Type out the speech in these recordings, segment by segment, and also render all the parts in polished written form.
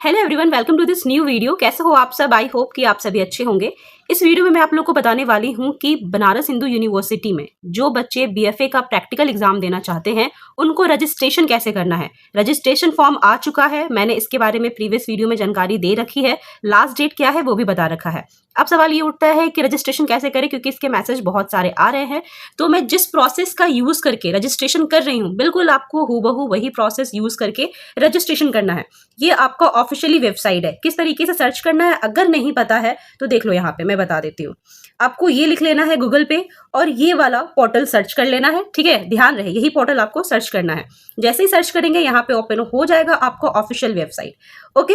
Hello everyone, welcome to this new video. कैसे हो आप सब? आई होप कि आप सभी अच्छे होंगे। इस वीडियो में मैं आप लोग को बताने वाली हूं कि बनारस हिंदू यूनिवर्सिटी में जो बच्चे बीएफए का प्रैक्टिकल एग्जाम देना चाहते हैं उनको रजिस्ट्रेशन कैसे करना है। रजिस्ट्रेशन फॉर्म आ चुका है, मैंने इसके बारे में प्रीवियस वीडियो में जानकारी दे रखी है। लास्ट डेट क्या है वो भी बता रखा है। अब सवाल ये उठता है कि रजिस्ट्रेशन कैसे करें, क्योंकि इसके मैसेज बहुत सारे आ रहे हैं। तो मैं जिस प्रोसेस का यूज करके रजिस्ट्रेशन कर रही हूँ, बिल्कुल आपको हूबहू वही प्रोसेस यूज करके रजिस्ट्रेशन करना है। ये आपका ऑफिशियली वेबसाइट है। किस तरीके से सर्च करना है अगर नहीं पता है तो देख लो, यहाँ पे मैं बता देती हूँ। आपको ये लिख लेना है गूगल पे और ये वाला पोर्टल सर्च कर लेना है। ठीक है, ध्यान रहे यही पोर्टल आपको सर्च करना है। जैसे ही सर्च करेंगे यहाँ पे ओपन हो जाएगा आपका ऑफिशियल वेबसाइट। ओके,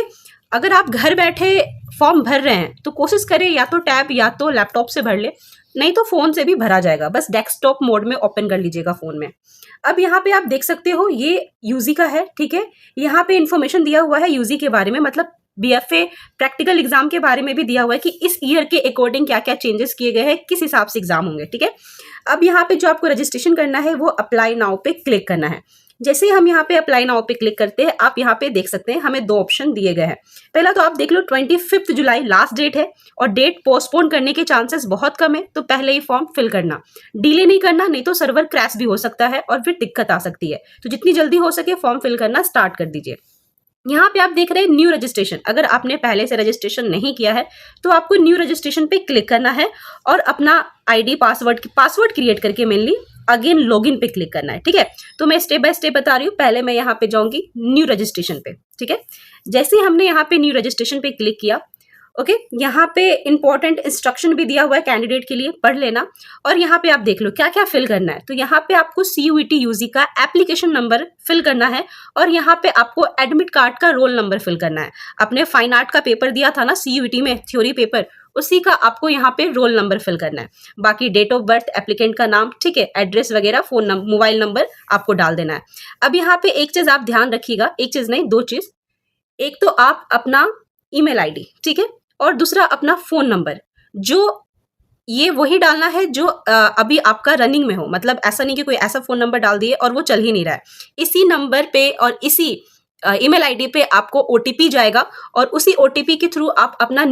अगर आप घर बैठे फॉर्म भर रहे हैं तो कोशिश करें या तो टैब या तो लैपटॉप से भर ले, नहीं तो फोन से भी भरा जाएगा। बस डेस्कटॉप मोड में ओपन कर लीजिएगा फोन में। अब यहाँ पे आप देख सकते हो ये यूजी का है। ठीक है, यहाँ पे इंफॉर्मेशन दिया हुआ है यूजी के बारे में, मतलब बीएफए प्रैक्टिकल एग्जाम के बारे में भी दिया हुआ है कि इस ईयर के अकॉर्डिंग क्या क्या चेंजेस किए गए हैं, किस हिसाब से एग्जाम होंगे। ठीक है, अब यहाँ पे जो आपको रजिस्ट्रेशन करना है वो अप्लाई नाउ पे क्लिक करना है। जैसे ही हम यहाँ पे अप्लाई नाउ पे क्लिक करते हैं, आप यहाँ पे देख सकते हैं हमें दो ऑप्शन दिए गए हैं। पहला तो आप देख लो 25 जुलाई लास्ट डेट है और डेट पोस्टपोन करने के चांसेस बहुत कम है, तो पहले ही फॉर्म फिल करना, डिले नहीं करना, नहीं तो सर्वर क्रैश भी हो सकता है और फिर दिक्कत आ सकती है। तो जितनी जल्दी हो सके फॉर्म फिल करना स्टार्ट कर दीजिए। यहाँ पे आप देख रहे हैं न्यू रजिस्ट्रेशन। अगर आपने पहले से रजिस्ट्रेशन नहीं किया है तो आपको न्यू रजिस्ट्रेशन पे क्लिक करना है और अपना आईडी पासवर्ड क्रिएट करके मेनली अगेन लॉगिन पे क्लिक करना है। ठीक है, तो मैं स्टेप बाय स्टेप बता रही हूँ। पहले मैं यहाँ पे जाऊंगी न्यू रजिस्ट्रेशन पे। ठीक है, जैसे ही हमने यहाँ पे न्यू रजिस्ट्रेशन पे क्लिक किया, ओके, यहाँ पे इंपॉर्टेंट इंस्ट्रक्शन भी दिया हुआ है कैंडिडेट के लिए, पढ़ लेना। और यहाँ पे आप देख लो क्या क्या फिल करना है। तो यहाँ पे आपको CUET यूजी का एप्लीकेशन नंबर फिल करना है और यहाँ पे आपको एडमिट कार्ड का रोल नंबर फिल करना है। अपने फाइन आर्ट का पेपर दिया था ना CUET में, थ्योरी पेपर, उसी का आपको यहाँ पे रोल नंबर फिल करना है। बाकी डेट ऑफ बर्थ, एप्लीकेंट का नाम, ठीक है, एड्रेस वगैरह, फोन नंबर, मोबाइल नंबर आपको डाल देना है। अब यहाँ पे एक चीज आप ध्यान रखिएगा, एक चीज नहीं दो चीज। एक तो आप अपना ईमेल आईडी, ठीक है, और दूसरा अपना फोन नंबर, जो ये वही डालना है जो अभी आपका रनिंग में हो। मतलब ऐसा नहीं कि कोई ऐसा फोन नंबर डाल दिए और वो चल ही नहीं रहा है। इसी नंबर पे और इसी ईमेल आईडी पे आपको OTP जाएगा और उसी OTP के थ्रू आप अपना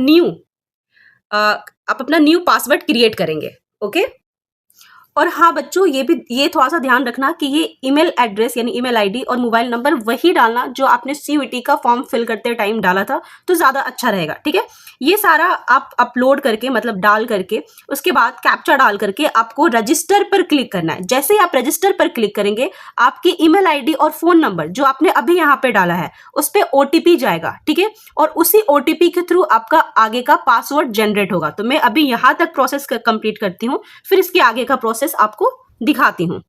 न्यू पासवर्ड क्रिएट करेंगे। ओके, और हाँ बच्चों, ये थोड़ा सा ध्यान रखना कि ये ईमेल एड्रेस यानी ईमेल आईडी और मोबाइल नंबर वही डालना जो आपने CUET का फॉर्म फिल करते टाइम डाला था, तो ज़्यादा अच्छा रहेगा। ठीक है, ये सारा आप अपलोड करके, मतलब डाल करके, उसके बाद कैप्चा डाल करके आपको रजिस्टर पर क्लिक करना है। जैसे ही आप रजिस्टर पर क्लिक करेंगे, आपकी ईमेल आईडी और फोन नंबर जो आपने अभी यहाँ पे डाला है उस पर OTP जाएगा। ठीक है, और उसी OTP के थ्रू आपका आगे का पासवर्ड जनरेट होगा। तो मैं अभी यहाँ तक प्रोसेस कंप्लीट करती हूँ, फिर इसके आगे का प्रोसेस आपको दिखाती हूँ।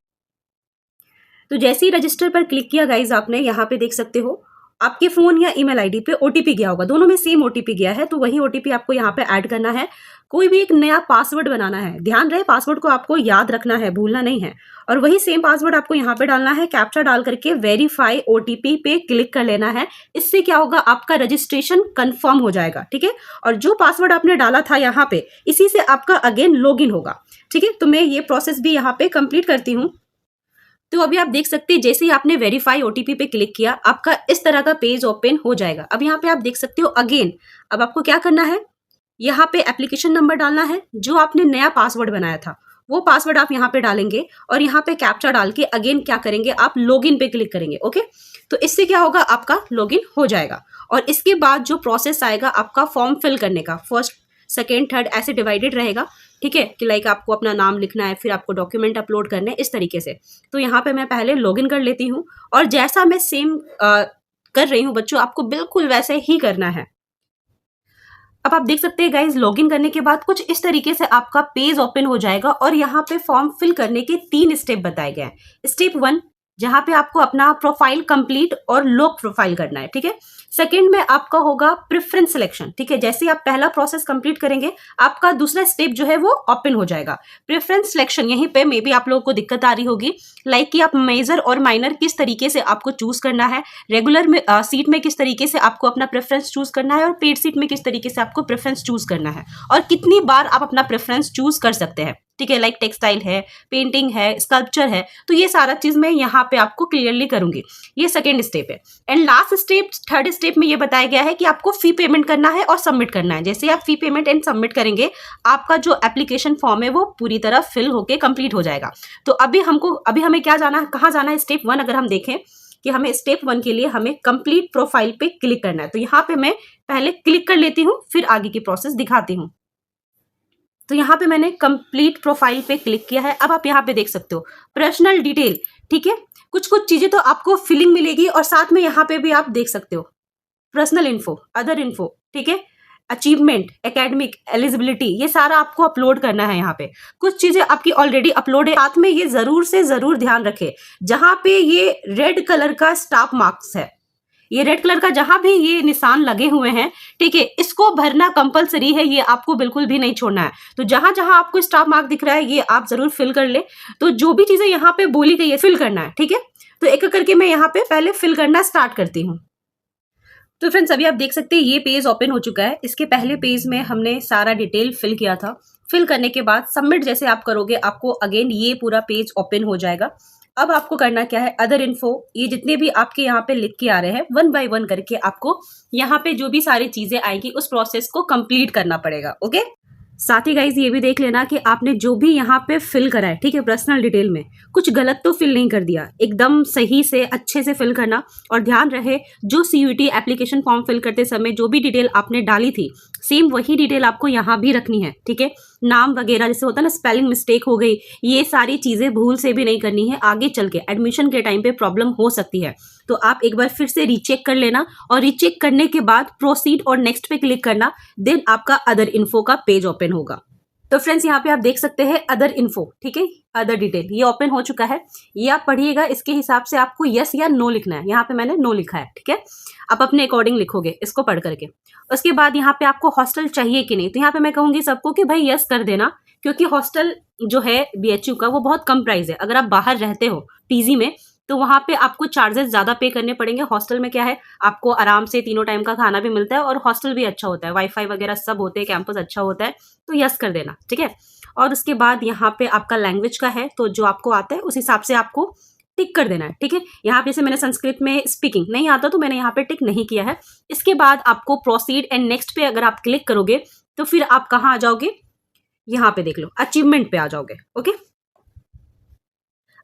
तो जैसे ही रजिस्टर पर क्लिक किया गाइज आपने, यहाँ पे देख सकते हो आपके फोन या ईमेल आईडी पे OTP गया होगा, दोनों में सेम OTP गया है, तो वही OTP आपको यहाँ पे ऐड करना है। कोई भी एक नया पासवर्ड बनाना है, ध्यान रहे पासवर्ड को आपको याद रखना है, भूलना नहीं है। और वही सेम पासवर्ड आपको यहाँ पे डालना है। कैप्चा डाल करके वेरीफाई OTP पे क्लिक कर लेना है। इससे क्या होगा, आपका रजिस्ट्रेशन कंफर्म हो जाएगा। ठीक है, और जो पासवर्ड आपने डाला था यहाँ पे, इसी से आपका अगेन लॉगिन होगा। ठीक है, तो मैं ये प्रोसेस भी यहाँ पे कंप्लीट करती हूँ। तो अभी आप देख सकते हैं जैसे ही आपने वेरीफाई OTP पे क्लिक किया, आपका इस तरह का पेज ओपन हो जाएगा। अब यहाँ पे आप देख सकते हो अगेन, अब आपको क्या करना है, यहाँ पे एप्लीकेशन नंबर डालना है, जो आपने नया पासवर्ड बनाया था वो पासवर्ड आप यहाँ पे डालेंगे और यहाँ पे कैप्चा डाल के अगेन क्या करेंगे, आप लॉगिन पे क्लिक करेंगे। ओके, तो इससे क्या होगा, आपका लॉगिन हो जाएगा। और इसके बाद जो प्रोसेस आएगा आपका फॉर्म फिल करने का, फर्स्ट सेकेंड थर्ड ऐसे डिवाइडेड रहेगा। ठीक है, कि लाइक आपको अपना नाम लिखना है, फिर आपको डॉक्यूमेंट अपलोड करने हैं, इस तरीके से। तो यहाँ पे मैं पहले लॉगिन कर लेती हूँ और जैसा मैं सेम कर रही हूँ बच्चों, आपको बिल्कुल वैसे ही करना है। अब आप देख सकते हैं गाइज, लॉगिन करने के बाद कुछ इस तरीके से आपका पेज ओपन हो जाएगा और यहाँ पे फॉर्म फिल करने के 3 स्टेप बताए गए हैं। स्टेप 1, जहाँ पे आपको अपना प्रोफाइल कंप्लीट और लॉक प्रोफाइल करना है। ठीक है, सेकंड में आपका होगा प्रेफरेंस सिलेक्शन। ठीक है, जैसे आप पहला प्रोसेस कंप्लीट करेंगे, आपका दूसरा स्टेप जो है वो ओपन हो जाएगा। प्रेफरेंस सिलेक्शन, यहीं पे मे बी आप लोगों को दिक्कत आ रही होगी, लाइक कि आप मेजर और माइनर किस तरीके से आपको चूज करना है, रेगुलर में सीट में किस तरीके से आपको अपना प्रेफरेंस चूज करना है और पेड सीट में किस तरीके से आपको प्रेफरेंस चूज करना है, और कितनी बार आप अपना प्रेफरेंस चूज कर सकते हैं। ठीक है, लाइक टेक्सटाइल है, पेंटिंग है, स्कल्पचर है, तो ये सारा चीज मैं यहाँ पे आपको क्लियरली करूंगी। ये सेकेंड स्टेप है। And last step, third step में ये बताया गया है कि आपको फी पेमेंट करना है और सबमिट करना है। जैसे आप फी पेमेंट एंड सबमिट करेंगे, आपका जो एप्लीकेशन फॉर्म है वो पूरी तरह फिल होके कंप्लीट हो जाएगा। तो अभी हमें क्या जाना है, कहाँ जाना है? स्टेप 1 अगर हम देखें कि हमें स्टेप 1 के लिए हमें कंप्लीट प्रोफाइल पे क्लिक करना है। तो यहाँ पे मैं पहले क्लिक कर लेती हूँ, फिर आगे की प्रोसेस दिखाती हूँ। तो यहाँ पे मैंने कंप्लीट प्रोफाइल पे क्लिक किया है। अब आप यहाँ पे देख सकते हो पर्सनल डिटेल, ठीक है। कुछ चीजें तो आपको फिलिंग मिलेगी और साथ में यहाँ पे भी आप देख सकते हो पर्सनल इन्फो, अदर इन्फो, ठीक है, अचीवमेंट, एकेडमिक, एलिजिबिलिटी, ये सारा आपको अपलोड करना है। यहाँ पे कुछ चीजें आपकी ऑलरेडी अपलोड है। साथ में ये जरूर से जरूर ध्यान रखें, जहां पे ये रेड कलर का स्टाफ मार्क्स है, ये रेड कलर का जहां भी ये निशान लगे हुए हैं, ठीक है, इसको भरना कंपलसरी है, ये आपको बिल्कुल भी नहीं छोड़ना है। तो जहां जहां आपको स्टाफ मार्क दिख रहा है ये आप जरूर फिल कर ले। तो जो भी चीजें यहाँ पे बोली गई है फिल करना है, ठीक है। तो एक एक करके मैं यहाँ पे पहले फिल करना स्टार्ट करती हूँ। तो फ्रेंड्स अभी आप देख सकते हैं ये पेज ओपन हो चुका है। इसके पहले पेज में हमने सारा डिटेल फिल किया था। फिल करने के बाद सबमिट जैसे आप करोगे, आपको अगेन ये पूरा पेज ओपन हो जाएगा। अब आपको करना क्या है, अदर इन्फो, ये जितने भी आपके यहाँ पे लिख के आ रहे हैं 1 बाय 1 करके आपको यहाँ पे जो भी सारी चीजें आएंगी उस प्रोसेस को कंप्लीट करना पड़ेगा। ओके, साथ ही गाइज ये भी देख लेना कि आपने जो भी यहाँ पे फिल करा है, ठीक है, पर्सनल डिटेल में कुछ गलत तो फिल नहीं कर दिया, एकदम सही से अच्छे से फिल करना। और ध्यान रहे जो CUET एप्लीकेशन फॉर्म फिल करते समय जो भी डिटेल आपने डाली थी सेम वही डिटेल आपको यहाँ भी रखनी है, ठीक है। नाम वगैरह जैसे होता है ना, स्पेलिंग मिस्टेक हो गई, ये सारी चीजें भूल से भी नहीं करनी है, आगे चल के एडमिशन के टाइम पे प्रॉब्लम हो सकती है। तो आप एक बार फिर से रीचेक कर लेना और रीचेक करने के बाद प्रोसीड और नेक्स्ट पे क्लिक करना, देन आपका अदर इन्फो का पेज ओपन होगा। तो फ्रेंड्स यहाँ पे आप देख सकते हैं अदर इन्फो, ठीक है, अदर डिटेल ये ओपन हो चुका है। ये आप पढ़िएगा, इसके हिसाब से आपको यस या नो लिखना है। यहाँ पे मैंने नो लिखा है, ठीक है। आप अपने अकॉर्डिंग लिखोगे इसको पढ़ करके। उसके बाद यहाँ पे आपको हॉस्टल चाहिए कि नहीं, तो यहाँ पे मैं कहूंगी सबको कि भाई यस कर देना, क्योंकि हॉस्टल जो है BHU का वो बहुत कम प्राइस है। अगर आप बाहर रहते हो PG में तो वहां पे आपको चार्जेस ज्यादा पे करने पड़ेंगे। हॉस्टल में क्या है, आपको आराम से 3 टाइम का खाना भी मिलता है और हॉस्टल भी अच्छा होता है, वाईफाई वगैरह सब होते हैं, कैंपस अच्छा होता है। तो यस कर देना, ठीक है। और उसके बाद यहाँ पे आपका लैंग्वेज का है, तो जो आपको आता है उस हिसाब से आपको टिक कर देना है, ठीक है। यहाँ पे जैसे मैंने संस्कृत में स्पीकिंग नहीं आता तो मैंने यहाँ पे टिक नहीं किया है। इसके बाद आपको प्रोसीड एंड नेक्स्ट पे अगर आप क्लिक करोगे तो फिर आप कहाँ आ जाओगे, यहाँ पे देख लो अचीवमेंट पे आ जाओगे। ओके,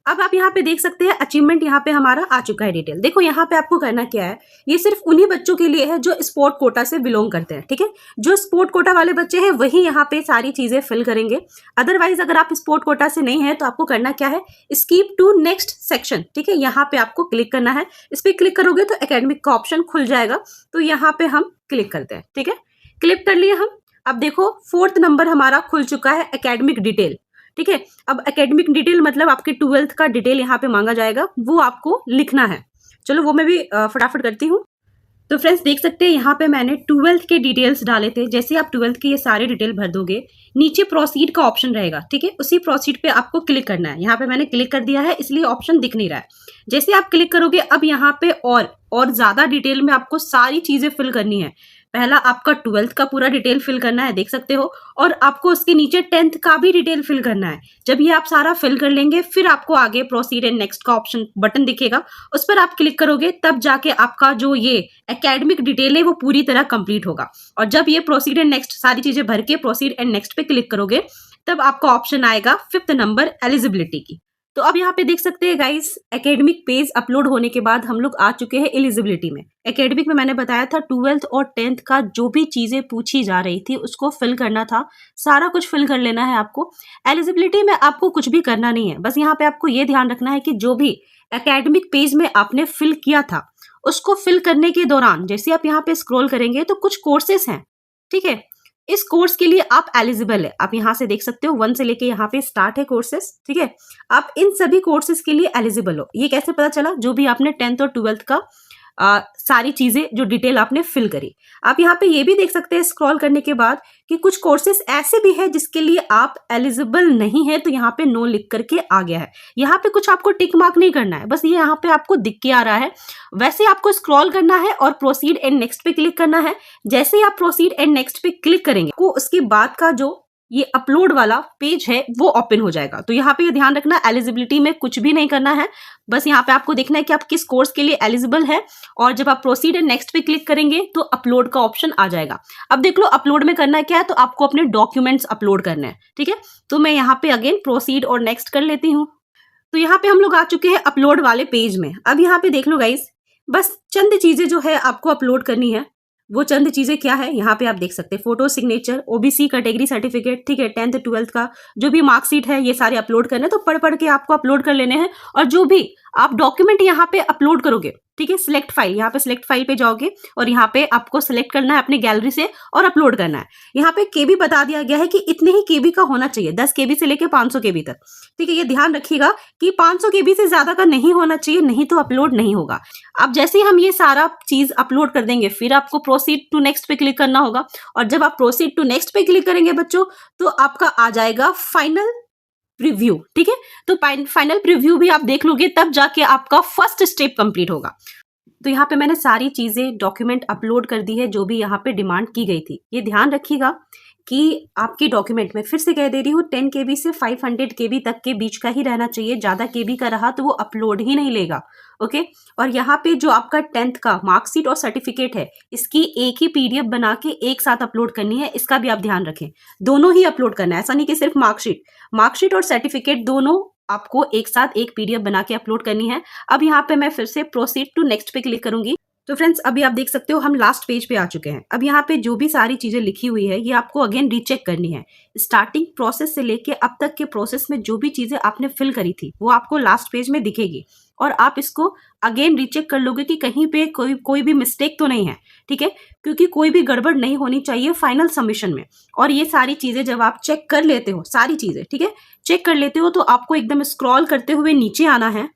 अब आप यहाँ पे देख सकते हैं अचीवमेंट यहाँ पे हमारा आ चुका है डिटेल। देखो यहाँ पे आपको करना क्या है, ये सिर्फ उन्हीं बच्चों के लिए है जो स्पोर्ट कोटा से बिलोंग करते हैं, ठीक है। जो स्पोर्ट कोटा वाले बच्चे हैं वही यहाँ पे सारी चीजें फिल करेंगे। अदरवाइज अगर आप स्पोर्ट कोटा से नहीं है तो आपको करना क्या है, स्किप टू नेक्स्ट सेक्शन, ठीक है। यहाँ पे आपको क्लिक करना है। इस पर क्लिक करोगे तो एकेडमिक का ऑप्शन खुल जाएगा। तो यहाँ पे हम क्लिक करते हैं, ठीक है। क्लिक कर लिए हम। अब देखो 4th नंबर हमारा खुल चुका है, एकेडमिक डिटेल, ठीक है। अब एकेडमिक डिटेल मतलब आपके 12th का डिटेल यहाँ पे मांगा जाएगा, वो आपको लिखना है। चलो वो मैं भी फटाफट करती हूँ। तो फ्रेंड्स देख सकते हैं यहाँ पे मैंने 12th के डिटेल्स डाले थे। जैसे आप 12th के ये सारे डिटेल भर दोगे, नीचे प्रोसीड का ऑप्शन रहेगा, ठीक है। उसी प्रोसीड पे आपको क्लिक करना है। यहाँ पे मैंने क्लिक कर दिया है, इसलिए ऑप्शन दिख नहीं रहा है। जैसे आप क्लिक करोगे अब यहाँ पे और ज्यादा डिटेल में आपको सारी चीजें फिल करनी है। पहला आपका 12th का पूरा डिटेल फिल करना है, देख सकते हो, और आपको उसके नीचे 10th का भी डिटेल फिल करना है। जब ये आप सारा फिल कर लेंगे फिर आपको आगे प्रोसीड एंड नेक्स्ट का ऑप्शन बटन दिखेगा, उस पर आप क्लिक करोगे, तब जाके आपका जो ये एकेडमिक डिटेल है वो पूरी तरह कंप्लीट होगा। और जब ये प्रोसीड एंड नेक्स्ट सारी चीजें भर के प्रोसीड एंड नेक्स्ट पे क्लिक करोगे तब आपका ऑप्शन आएगा 5th नंबर एलिजिबिलिटी की। तो अब यहाँ पे देख सकते हैं गाइस, एकेडमिक पेज अपलोड होने के बाद हम लोग आ चुके हैं एलिजिबिलिटी में। एकेडमिक में मैंने बताया था 12th और 10th का जो भी चीजें पूछी जा रही थी उसको फिल करना था, सारा कुछ फिल कर लेना है आपको। एलिजिबिलिटी में आपको कुछ भी करना नहीं है, बस यहाँ पे आपको ये ध्यान रखना है कि जो भी एकेडमिक पेज में आपने फिल किया था उसको फिल करने के दौरान जैसे आप यहाँ पे स्क्रॉल करेंगे तो कुछ कोर्सेस हैं, ठीक है। इस कोर्स के लिए आप एलिजिबल है, आप यहाँ से देख सकते हो 1 से लेके यहाँ पे स्टार्ट है कोर्सेस, ठीक है। आप इन सभी कोर्सेज के लिए एलिजिबल हो। ये कैसे पता चला, जो भी आपने 10th और 12th का सारी चीजें जो डिटेल आपने फिल करी। आप यहाँ पे ये भी देख सकते हैं स्क्रॉल करने के बाद कि कुछ कोर्सेज ऐसे भी है जिसके लिए आप एलिजिबल नहीं है, तो यहाँ पे नो लिख करके आ गया है। यहाँ पे कुछ आपको टिक मार्क नहीं करना है, बस ये यहाँ पे आपको दिख के आ रहा है। वैसे आपको स्क्रॉल करना है और प्रोसीड एंड नेक्स्ट पे क्लिक करना है। जैसे ही आप प्रोसीड एंड नेक्स्ट पे क्लिक करेंगे को उसके बाद का जो ये अपलोड वाला पेज है वो ओपन हो जाएगा। तो यहाँ पे ये ध्यान रखना, एलिजिबिलिटी में कुछ भी नहीं करना है, बस यहाँ पे आपको देखना है कि आप किस कोर्स के लिए एलिजिबल है, और जब आप प्रोसीड एंड नेक्स्ट पे क्लिक करेंगे तो अपलोड का ऑप्शन आ जाएगा। अब देख लो अपलोड में करना है क्या है, तो आपको अपने डॉक्यूमेंट्स अपलोड करने हैं, ठीक है। तो मैं यहाँ पे अगेन प्रोसीड और नेक्स्ट कर लेती हूँ। तो यहाँ पे हम लोग आ चुके हैं अपलोड वाले पेज में। अब यहाँ पे देख लो गाइस, बस चंद चीजें जो है आपको अपलोड करनी है। वो चंद चीजें क्या है, यहाँ पे आप देख सकते हैं, photo, signature, OBC category certificate, ठीक है, 10th 12th का जो भी मार्कशीट है, ये सारे अपलोड करने हैं। तो पढ़ पढ़ के आपको अपलोड कर लेने हैं। और जो भी आप डॉक्यूमेंट यहाँ पे अपलोड करोगे, ठीक है, सिलेक्ट फाइल, यहाँ पे सिलेक्ट फाइल पे जाओगे और यहाँ पे आपको सिलेक्ट करना है अपनी गैलरी से और अपलोड करना है। यहाँ पे केबी बता दिया गया है कि इतने ही केबी का होना चाहिए, 10 केबी से लेके 500 केबी तक, ठीक है। ये ध्यान रखिएगा कि 500 केबी से ज्यादा का नहीं होना चाहिए, नहीं तो अपलोड नहीं होगा। अब जैसे ही हम ये सारा चीज अपलोड कर देंगे, फिर आपको प्रोसीड टू नेक्स्ट पे क्लिक करना होगा। और जब आप प्रोसीड टू नेक्स्ट पे क्लिक करेंगे बच्चों, तो आपका आ जाएगा फाइनल प्रीव्यू, ठीक है। तो फाइनल प्रीव्यू भी आप देख लोगे, तब जाके आपका फर्स्ट स्टेप कंप्लीट होगा। तो यहाँ पे मैंने सारी चीजें डॉक्यूमेंट अपलोड कर दी है जो भी यहाँ पे डिमांड की गई थी। ये ध्यान रखिएगा कि आपके डॉक्यूमेंट में, फिर से कह दे रही हूँ, 10 केबी से 500 केबी तक के बीच का ही रहना चाहिए। ज्यादा केबी का रहा तो वो अपलोड ही नहीं लेगा, ओके। और यहाँ पे जो आपका 10th का मार्कशीट और सर्टिफिकेट है, इसकी एक ही पीडीएफ बना के एक साथ अपलोड करनी है। इसका भी आप ध्यान रखें, दोनों ही अपलोड करना है, ऐसा नहीं कि सिर्फ मार्कशीट और सर्टिफिकेट दोनों आपको एक साथ एक पीडीएफ बना के अपलोड करनी है। अब यहाँ पे मैं फिर से प्रोसीड टू नेक्स्ट पे क्लिक करूंगी। तो फ्रेंड्स, अभी आप देख सकते हो हम लास्ट पेज पे आ चुके हैं। अब यहाँ पे जो भी सारी चीजें लिखी हुई है, ये आपको अगेन रीचेक करनी है। स्टार्टिंग प्रोसेस से लेके अब तक के प्रोसेस में जो भी चीजें आपने फिल करी थी, वो आपको लास्ट पेज में दिखेगी। और आप इसको अगेन रीचेक कर लोगे कि कहीं पे कोई भी मिस्टेक तो नहीं है, ठीक है, क्योंकि कोई भी गड़बड़ नहीं होनी चाहिए फाइनल सबमिशन में। और ये सारी चीजें जब आप चेक कर लेते हो, सारी चीजें, ठीक है, चेक कर लेते हो, तो आपको एकदम स्क्रॉल करते हुए नीचे आना है।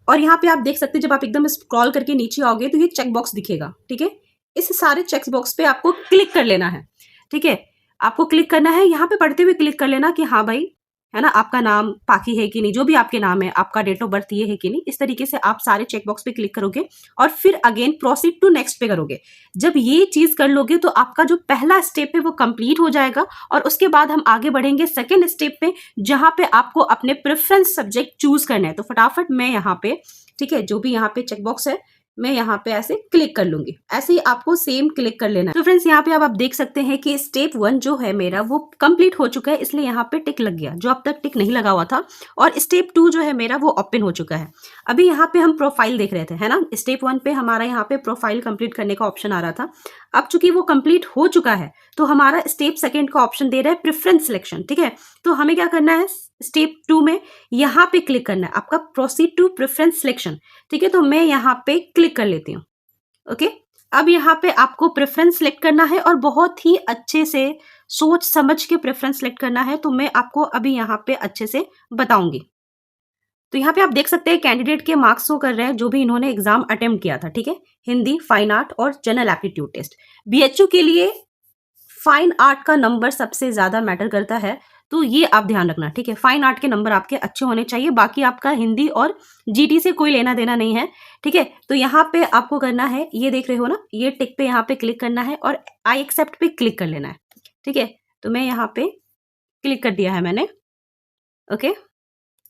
और यहाँ पे आप देख सकते हैं, जब आप एकदम स्क्रॉल करके नीचे आओगे तो ये चेक बॉक्स दिखेगा, ठीक है। इस सारे चेक बॉक्स पे आपको क्लिक कर लेना है, ठीक है। आपको क्लिक करना है, यहाँ पे पढ़ते हुए क्लिक कर लेना कि हाँ भाई, है ना, आपका नाम पाकी है कि नहीं, जो भी आपके नाम है, आपका डेट ऑफ बर्थ ये है कि नहीं। इस तरीके से आप सारे चेक बॉक्स पे क्लिक करोगे और फिर अगेन प्रोसीड टू नेक्स्ट पे करोगे। जब ये चीज कर लोगे तो आपका जो पहला स्टेप है वो कंप्लीट हो जाएगा। और उसके बाद हम आगे बढ़ेंगे सेकेंड स्टेप पे, जहां पे आपको अपने प्रेफरेंस सब्जेक्ट चूज करने हैं। तो फटाफट मैं यहाँ पे, ठीक है, जो भी यहाँ पे चेक बॉक्स है, मैं यहाँ पे ऐसे क्लिक कर लूंगी। ऐसे ही आपको सेम क्लिक कर लेना है। तो फ्रेंड्स, यहाँ पे अब आप देख सकते हैं कि स्टेप 1 जो है मेरा वो कंप्लीट हो चुका है, इसलिए यहाँ पे टिक लग गया, जो अब तक टिक नहीं लगा हुआ था। और स्टेप 2 जो है मेरा वो ओपन हो चुका है। अभी यहाँ पे हम प्रोफाइल देख रहे थे, है ना। स्टेप 1 पे हमारा यहाँ पे प्रोफाइल कंप्लीट करने का ऑप्शन आ रहा था। अब चूंकि वो कंप्लीट हो चुका है, तो हमारा स्टेप 2 का ऑप्शन दे रहा है प्रेफरेंस सिलेक्शन, ठीक है। तो हमें क्या करना है, स्टेप 2 में यहाँ पे क्लिक करना है, आपका प्रोसीड टू प्रेफरेंस सिलेक्शन, ठीक है। तो मैं यहाँ पे क्लिक कर लेती हूँ, ओके। अब यहाँ पे आपको प्रेफरेंस सिलेक्ट करना है और बहुत ही अच्छे से सोच समझ के प्रेफरेंस सिलेक्ट करना है। तो मैं आपको अभी यहाँ पे अच्छे से बताऊंगी। तो यहाँ पे आप देख सकते हैं कैंडिडेट के मार्क्स शो कर रहे हैं जो भी इन्होंने एग्जाम अटेम्प्ट किया था, ठीक है। हिंदी, फाइन आर्ट और जनरल एप्टीट्यूड टेस्ट। बीएचयू के लिए फाइन आर्ट का नंबर सबसे ज्यादा मैटर करता है, तो ये आप ध्यान रखना, ठीक है। फाइन आर्ट के नंबर आपके अच्छे होने चाहिए, बाकी आपका हिंदी और जीटी से कोई लेना देना नहीं है, ठीक है। तो यहाँ पे आपको करना है, ये देख रहे हो ना, ये टिक पे यहाँ पे क्लिक करना है और आई एक्सेप्ट पे क्लिक कर लेना है, ठीक है। तो मैं यहाँ पे क्लिक कर दिया है मैंने, ओके।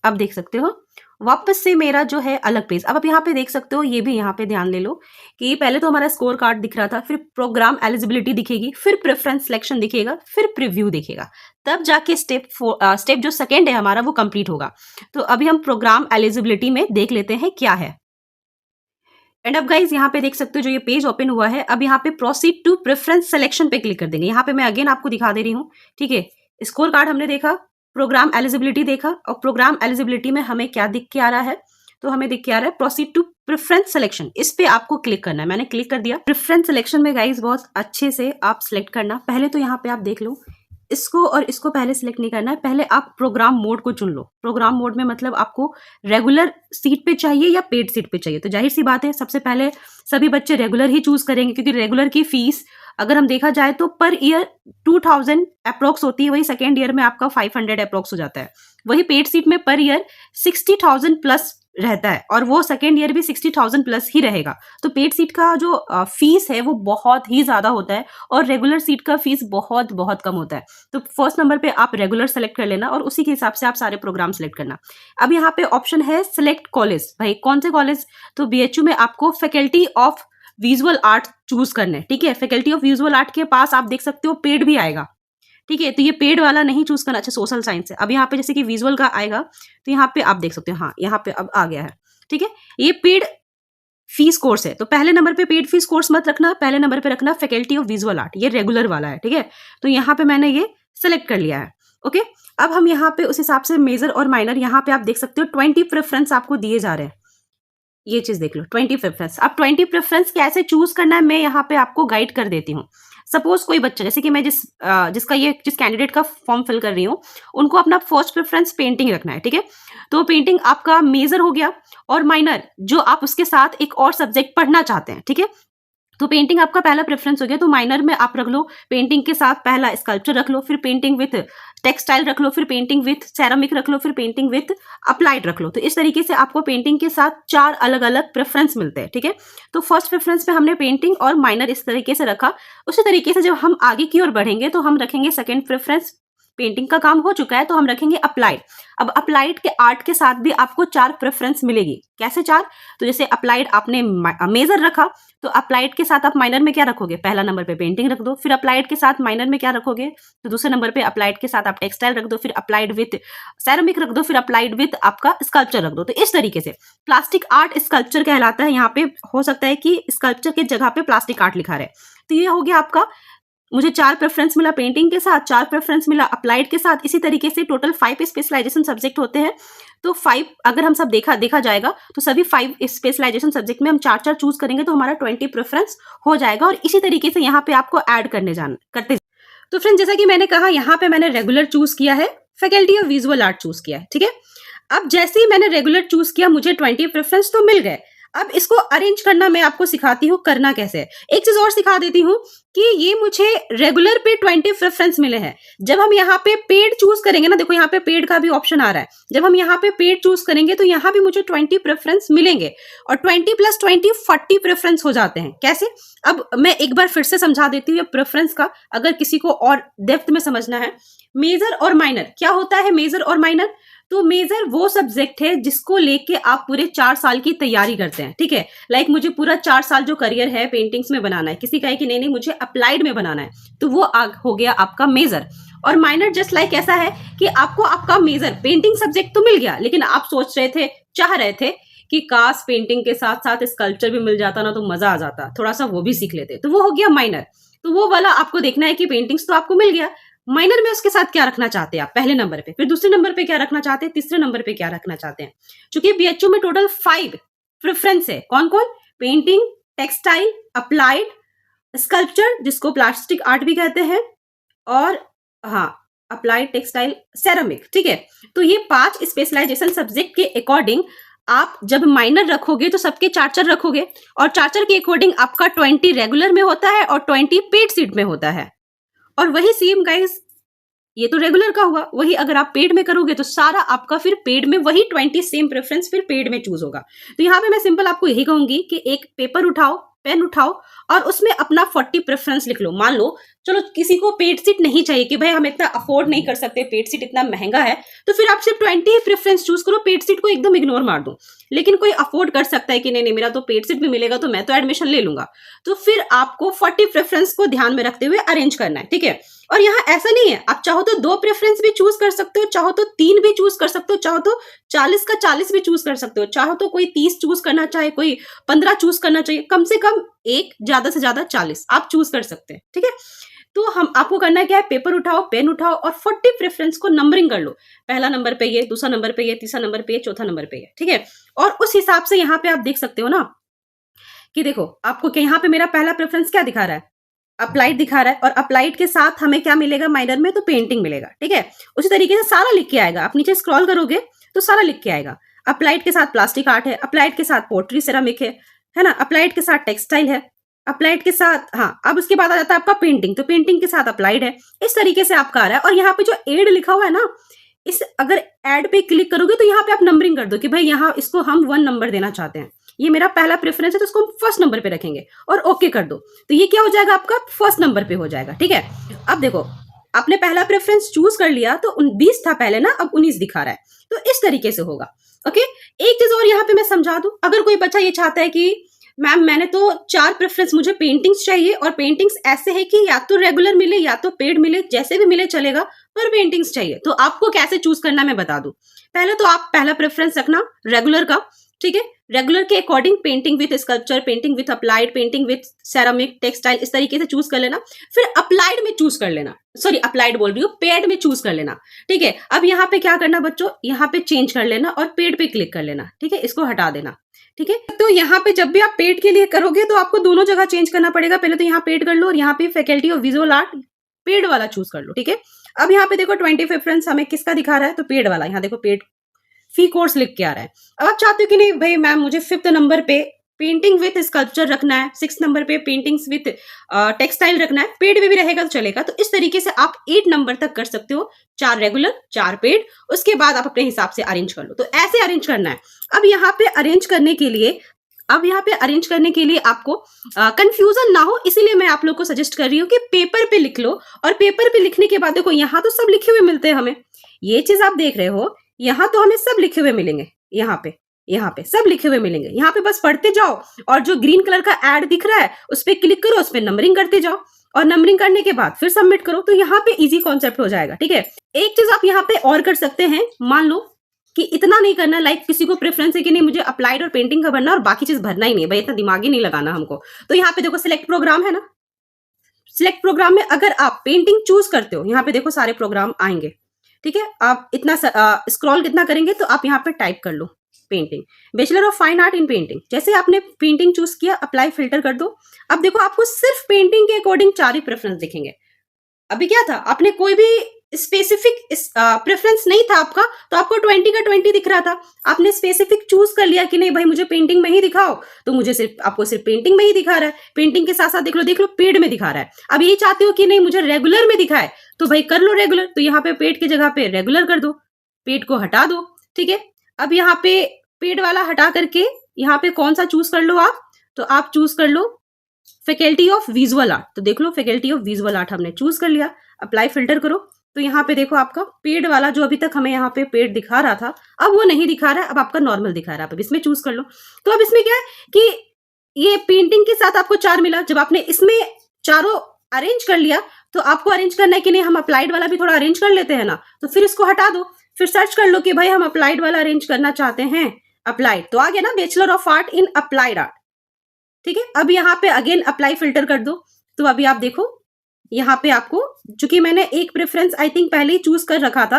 अब देख सकते हो वापस से मेरा जो है अलग पेज। अब आप यहाँ पे देख सकते हो, ये भी यहाँ पे ध्यान ले लो कि पहले तो हमारा स्कोर कार्ड दिख रहा था, फिर प्रोग्राम एलिजिबिलिटी दिखेगी, फिर प्रेफरेंस सिलेक्शन दिखेगा, फिर प्रीव्यू दिखेगा, तब जाके स्टेप जो 2 है हमारा वो कंप्लीट होगा। तो अभी हम प्रोग्राम एलिजिबिलिटी में देख लेते हैं क्या है। एंड अब गाइज यहाँ पे देख सकते हो जो ये पेज ओपन हुआ है, अब यहाँ पे प्रोसीड टू प्रेफरेंस सिलेक्शन पे क्लिक कर देंगे। यहाँ पे मैं अगेन आपको दिखा दे रही हूँ, ठीक है। स्कोर कार्ड हमने देखा, प्रोग्राम एलिजिबिलिटी देखा, और प्रोग्राम एलिजिबिलिटी में हमें क्या दिख के आ रहा है, तो हमें दिख के आ रहा है प्रोसीड टू प्रेफरेंस सिलेक्शन। इस पे आपको क्लिक करना है, मैंने क्लिक कर दिया। प्रेफरेंस सिलेक्शन में गाइज बहुत अच्छे से आप सिलेक्ट करना। पहले तो यहाँ पे आप देख लो, इसको और इसको पहले सिलेक्ट नहीं करना है, पहले आप प्रोग्राम मोड को चुन लो। प्रोग्राम मोड में मतलब आपको रेगुलर सीट पे चाहिए या पेड सीट पे चाहिए। तो जाहिर सी बात है सबसे पहले सभी बच्चे रेगुलर ही चूज करेंगे, क्योंकि रेगुलर की फीस अगर हम देखा जाए तो पर ईयर 2000 अप्रोक्स होती है, वही सेकेंड ईयर में आपका 500 अप्रोक्स हो जाता है। वही पेड सीट में पर ईयर 60,000 प्लस रहता है और वो सेकेंड ईयर भी 60,000 प्लस ही रहेगा। तो पेड सीट का जो फीस है वो बहुत ही ज़्यादा होता है और रेगुलर सीट का फीस बहुत बहुत कम होता है। तो फर्स्ट नंबर पे आप रेगुलर सेलेक्ट कर लेना और उसी के हिसाब से आप सारे प्रोग्राम सेलेक्ट करना। अब यहाँ पे ऑप्शन है सिलेक्ट कॉलेज। भाई कौन से कॉलेज? तो BHU में आपको faculty of visual art choose करना है। ठीक है, फैकल्टी ऑफ विजुअल आर्ट के पास आप देख सकते हो पेड भी आएगा। ठीक है, तो ये पेड वाला नहीं चूज करना। अच्छा, सोशल साइंस है। अब यहाँ पे जैसे कि विजुअल का आएगा तो यहाँ पे आप देख सकते हो, हाँ यहाँ पे अब आ गया है। ठीक है, ये पेड फीस कोर्स है तो पहले नंबर पे पेड फीस कोर्स मत रखना, पहले नंबर पे रखना फैकल्टी ऑफ विजुअल आर्ट, ये रेगुलर वाला है। ठीक है, तो यहाँ पे मैंने ये सेलेक्ट कर लिया है। ओके, अब हम यहाँ पे उस हिसाब से मेजर और माइनर, यहाँ पे आप देख सकते हो 20 प्रेफरेंस आपको दिए जा रहे हैं। ये चीज देख लो, 20 प्रेफरेंस। अब 20 प्रेफरेंस कैसे चूज करना है मैं यहाँ पे आपको गाइड कर देती हूँ। सपोज कोई बच्चा, जैसे कि मैं जिस कैंडिडेट का फॉर्म फिल कर रही हूँ, उनको अपना फर्स्ट प्रेफरेंस पेंटिंग रखना है। ठीक है, तो पेंटिंग आपका मेजर हो गया और माइनर जो आप उसके साथ एक और सब्जेक्ट पढ़ना चाहते हैं। ठीक है, तो पेंटिंग आपका पहला प्रेफरेंस हो गया, तो माइनर में आप रख लो पेंटिंग के साथ पहला स्कल्पचर रख लो, फिर पेंटिंग विथ टेक्सटाइल रख लो, फिर पेंटिंग विथ सेरामिक रख लो, फिर पेंटिंग विथ अप्लाइड रख लो। तो इस तरीके से आपको पेंटिंग के साथ 4 अलग अलग प्रेफरेंस मिलते हैं। ठीक है, तो फर्स्ट प्रेफरेंस पे हमने पेंटिंग और माइनर इस तरीके से रखा। उसी तरीके से जब हम आगे की ओर बढ़ेंगे तो हम रखेंगे सेकेंड प्रेफरेंस, पेंटिंग का काम हो चुका है तो हम रखेंगे अप्लाइड। अब अप्लाइड के आर्ट के साथ भी आपको 4 प्रेफरेंस मिलेगी। कैसे 4? तो जैसे अप्लाइड आपने मेजर रखा तो अप्लाइड के साथ आप माइनर में क्या रखोगे? पहला नंबर पे पेंटिंग रख दो, फिर अप्लाइड के साथ माइनर में क्या रखोगे? तो दूसरे नंबर पे अप्लाइड के साथ आप टेक्सटाइल रख दो, फिर अप्लाइड विथ सेरामिक रख दो, फिर अप्लाइड विथ आपका स्कल्पचर रख दो। तो इस तरीके से प्लास्टिक आर्ट स्कल्पचर कहलाता है। यहाँ पे हो सकता है कि स्कल्पचर की जगह पे प्लास्टिक आर्ट लिखा रहे। तो ये हो गया आपका, मुझे 4 प्रेफरेंस मिला पेंटिंग के साथ, 4 प्रेफरेंस मिला अप्लाइड के साथ। इसी तरीके से टोटल 5 स्पेशलाइजेशन सब्जेक्ट होते हैं। तो 5 अगर हम सब देखा जाएगा तो सभी 5 स्पेशलाइजेशन सब्जेक्ट में हम 4 चूज करेंगे तो हमारा 20 प्रेफरेंस हो जाएगा। और इसी तरीके से यहाँ पे आपको ऐड करते। तो फ्रेंड, जैसा कि मैंने कहा, यहाँ पे मैंने रेगुलर चूज किया है, faculty of visual art choose किया है। ठीक है, अब जैसे ही मैंने रेगुलर चूज किया मुझे 20 प्रेफरेंस तो मिल गए। अब इसको अरेंज करना मैं आपको सिखाती हूँ करना कैसे है। एक चीज और सिखा देती हूँ कि ये मुझे रेगुलर पे 20 प्रेफरेंस मिले हैं। जब हम यहाँ पे पेड चूज करेंगे ना, देखो यहाँ पे पेड का भी ऑप्शन आ रहा है, जब हम यहाँ पे पेड चूज करेंगे तो यहाँ भी मुझे 20 प्रेफरेंस मिलेंगे और 20 + 20 40 प्रेफरेंस हो जाते हैं। कैसे? अब मैं एक बार फिर से समझा देती हूँ प्रेफरेंस का, अगर किसी को और डेप्थ में समझना है। मेजर और माइनर क्या होता है? मेजर और माइनर, तो मेजर वो सब्जेक्ट है जिसको लेके आप पूरे 4 साल की तैयारी करते हैं। ठीक है, लाइक मुझे पूरा 4 साल जो करियर है पेंटिंग्स में बनाना है, किसी का है कि नहीं मुझे अप्लाइड में बनाना है, तो वो हो गया आपका मेजर। और माइनर जस्ट लाइक ऐसा है कि आपको आपका मेजर पेंटिंग सब्जेक्ट तो मिल गया, लेकिन आप सोच रहे थे, चाह रहे थे कि काश पेंटिंग के साथ साथ स्कल्पचर भी मिल जाता ना तो मजा आ जाता, थोड़ा सा वो भी सीख लेते, तो वो हो गया माइनर। तो वो वाला आपको देखना है कि पेंटिंग्स तो आपको मिल गया, माइनर में उसके साथ क्या रखना चाहते हैं आप पहले नंबर पे, फिर दूसरे नंबर पे क्या रखना चाहते हैं, तीसरे नंबर पे क्या रखना चाहते हैं। चूंकि BHU में टोटल 5 प्रेफरेंस है, कौन कौन? पेंटिंग, टेक्सटाइल, अप्लाइड, स्कल्पचर जिसको प्लास्टिक आर्ट भी कहते हैं, और हाँ अप्लाइड, टेक्सटाइल, सेरामिक। ठीक है, तो ये 5 स्पेशलाइजेशन सब्जेक्ट के अकॉर्डिंग आप जब माइनर रखोगे तो सबके 4 रखोगे, और 4 के अकॉर्डिंग आपका 20 रेगुलर में होता है और 20 पेड सीट में होता है। और वही सेम गाइस, ये तो रेगुलर का हुआ, वही अगर आप पेड में करोगे तो सारा आपका फिर पेड में वही 20 सेम प्रेफरेंस फिर पेड में चूज होगा। तो यहाँ पे मैं सिंपल आपको यही कहूंगी कि एक पेपर उठाओ, पेन उठाओ और उसमें अपना 40 प्रेफरेंस लिख लो। मान लो चलो किसी को पेड सीट नहीं चाहिए कि भाई हम इतना अफोर्ड नहीं कर सकते, पेड सीट इतना महंगा है, तो फिर आप सिर्फ 20 प्रेफरेंस चूज करो, पेड सीट को एकदम इग्नोर मार दो। लेकिन कोई अफोर्ड कर सकता है कि नहीं मेरा तो पेड सीट भी मिलेगा तो मैं तो एडमिशन ले लूंगा, तो फिर आपको 40 प्रेफरेंस को ध्यान में रखते हुए अरेंज करना है। ठीक है, और यहाँ ऐसा नहीं है, आप चाहो तो 2 प्रेफरेंस भी चूज कर सकते हो, चाहो तो 3 भी चूज कर सकते हो, चाहो तो 40 का 40 भी चूज कर सकते हो, चाहो तो कोई 30 चूज करना चाहे, कोई 15 चूज करना चाहिए, कम से कम एक, ज्यादा से ज्यादा 40 आप चूज कर सकते हैं। ठीक है, तो हम आपको करना क्या है, पेपर उठाओ, पेन उठाओ और 40 प्रेफरेंस को नंबरिंग कर लो। पहला नंबर पे ये, दूसरा नंबर पे ये, तीसरा नंबर पे ये, चौथा नंबर पे ये। ठीक है, और उस हिसाब से यहाँ पे आप देख सकते हो ना कि देखो आपको यहाँ पे मेरा पहला प्रेफरेंस क्या दिखा रहा है, अप्लाइड दिखा रहा है, और अप्लाइड के साथ हमें क्या मिलेगा माइनर में, तो पेंटिंग मिलेगा। ठीक है, उसी तरीके से सारा लिख के आएगा, आप नीचे स्क्रॉल करोगे तो सारा लिख के आएगा। अप्लाइड के साथ प्लास्टिक आर्ट है, अप्लाइड के साथ पोट्री सेरामिक है ना, अप्लाइड के साथ टेक्सटाइल है, अप्लाइड के साथ, हाँ अब उसके बाद आ जाता है आपका पेंटिंग, तो पेंटिंग के साथ अप्लाइड है। इस तरीके से आपका आ रहा है। और यहाँ पे जो एड लिखा हुआ है ना, इस अगर ऐड पे क्लिक करोगे तो यहाँ पे आप नंबरिंग कर दो कि भाई यहाँ इसको हम 1 नंबर देना चाहते हैं, ये मेरा पहला प्रेफरेंस है तो इसको हम फर्स्ट नंबर पे रखेंगे, और ओके कर दो, तो ये क्या हो जाएगा, आपका फर्स्ट नंबर पे हो जाएगा। ठीक है, अब देखो आपने पहला प्रेफरेंस चूज कर लिया तो 20 था पहले ना, अब 19 दिखा रहा है, तो इस तरीके से होगा। ओके, एक चीज और यहाँ पे मैं समझा दूं, अगर कोई बच्चा ये चाहता है कि मैम मैंने तो 4 प्रेफरेंस, मुझे पेंटिंग्स चाहिए और पेंटिंग्स ऐसे है कि या तो रेगुलर मिले या तो पेड मिले, जैसे भी मिले चलेगा, पर पेंटिंग्स चाहिए, तो आपको कैसे चूज करना मैं बता दूं। पहले तो आप पहला प्रेफरेंस रखना रेगुलर का, ठीक है, रेगुलर के according painting with sculpture, painting with applied, painting with ceramic, textile, इस तरीके से चूज कर लेना। फिर अप्लाइड में चूज कर लेना, सॉरी अप्लाइड बोल रही हूँ, पेड में चूज कर लेना। ठीक है, अब यहाँ पे क्या करना बच्चों, यहाँ पे चेंज कर लेना और पेड पे क्लिक कर लेना। ठीक है, इसको हटा देना। ठीक है, तो यहाँ पे जब भी आप पेड के लिए करोगे तो आपको दोनों जगह चेंज करना पड़ेगा। पहले तो यहाँ पेड कर लो और यहाँ पे faculty of visual art paid वाला चूज कर लो। ठीक है, अब यहाँ पे देखो 20 प्रेफरेंस हमें किसका दिखा रहा है, तो पेड वाला। यहाँ देखो पेड फी कोर्स लिख के आ रहा है। अब आप चाहते हो कि नहीं भाई मैम मुझे 5th नंबर पे पेंटिंग विथ स्कल्पचर रखना है, 6th नंबर पे पेंटिंग्स विथ टेक्सटाइल रखना है, पेड में भी रहेगा तो चलेगा, तो इस तरीके से आप 8 नंबर तक कर सकते हो, 4 रेगुलर 4 पेड, उसके बाद आप अपने हिसाब से अरेंज कर लो। तो ऐसे अरेंज करना है। अब यहाँ पे अरेंज करने के लिए आपको कंफ्यूजन ना हो, इसीलिए मैं आप लोग को सजेस्ट कर रही हूँ कि पेपर पे लिख लो, और पेपर पे लिखने के बाद देखो यहाँ तो सब लिखे हुए मिलते हैं हमें, ये चीज आप देख रहे हो, यहाँ तो हमें सब लिखे हुए मिलेंगे, यहाँ पे सब लिखे हुए मिलेंगे, यहाँ पे बस पढ़ते जाओ, और जो ग्रीन कलर का ऐड दिख रहा है उस पर क्लिक करो, उस पर नंबरिंग करते जाओ, और नंबरिंग करने के बाद फिर सबमिट करो, तो यहाँ पे इजी कॉन्सेप्ट हो जाएगा। ठीक है, एक चीज आप यहाँ पे और कर सकते हैं, मान लो कि इतना नहीं करना, लाइक किसी को प्रेफरेंस है कि नहीं मुझे अप्लाइड और पेंटिंग का भरना और बाकी चीज भरना ही नहीं, भाई इतना दिमाग ही नहीं लगाना हमको, तो यहाँ पे देखो सिलेक्ट प्रोग्राम है ना, सिलेक्ट प्रोग्राम में अगर आप पेंटिंग चूज करते हो, यहाँ पे देखो सारे प्रोग्राम आएंगे। ठीक है, आप इतना स्क्रॉल कितना करेंगे तो आप यहाँ पे टाइप कर लो painting, bachelor of fine art in painting, जैसे आपने पेंटिंग चूज किया अप्लाई फिल्टर कर दो। अब देखो आपको सिर्फ पेंटिंग के अकॉर्डिंग 4 ही प्रेफरेंस दिखेंगे। अभी क्या था, आपने कोई भी स्पेसिफिक प्रेफरेंस नहीं था आपका, तो आपको 20 का 20 दिख रहा था, आपने स्पेसिफिक चूज कर लिया कि नहीं भाई मुझे पेंटिंग में ही दिखाओ, तो मुझे आपको सिर्फ पेंटिंग में ही दिखा रहा है, पेंटिंग के साथ साथ देख लो पेड में दिखा रहा है। अब यही चाहते हो कि नहीं मुझे रेगुलर में दिखाए, तो भाई कर लो रेगुलर, तो यहाँ पे पेड की जगह पे रेगुलर कर दो, पेड को हटा दो। ठीक है, अब यहाँ पे पेड वाला हटा करके यहाँ पे कौन सा चूज कर लो आप, तो आप चूज कर लो फैकल्टी ऑफ विजुअल आर्ट, तो देख लो फैकल्टी ऑफ विजुअल आर्ट हमने चूज कर लिया, अप्लाई फिल्टर करो, तो यहाँ पे देखो आपका पेड वाला जो अभी तक हमें यहाँ पे पेड दिखा रहा था अब वो नहीं दिखा रहा है, अब आपका नॉर्मल दिखा रहा है, अब इसमें चूज कर लो। तो अब इसमें क्या है कि ये पेंटिंग के साथ आपको 4 मिला, जब आपने इसमें चारों अरेंज कर लिया तो आपको अरेंज करना है कि नहीं हम अप्लाइड वाला भी थोड़ा अरेंज कर लेते हैं ना, तो फिर इसको हटा दो, फिर सर्च कर लो कि भाई हम अप्लाइड वाला अरेंज करना चाहते हैं, अप्लाइड, तो आ गया ना bachelor of art in applied art. ठीक है, अब यहाँ पे अगेन अप्लाई फिल्टर कर दो, तो अभी आप देखो यहाँ पे आपको, चूंकि मैंने एक प्रेफरेंस आई थिंक पहले ही चूज कर रखा था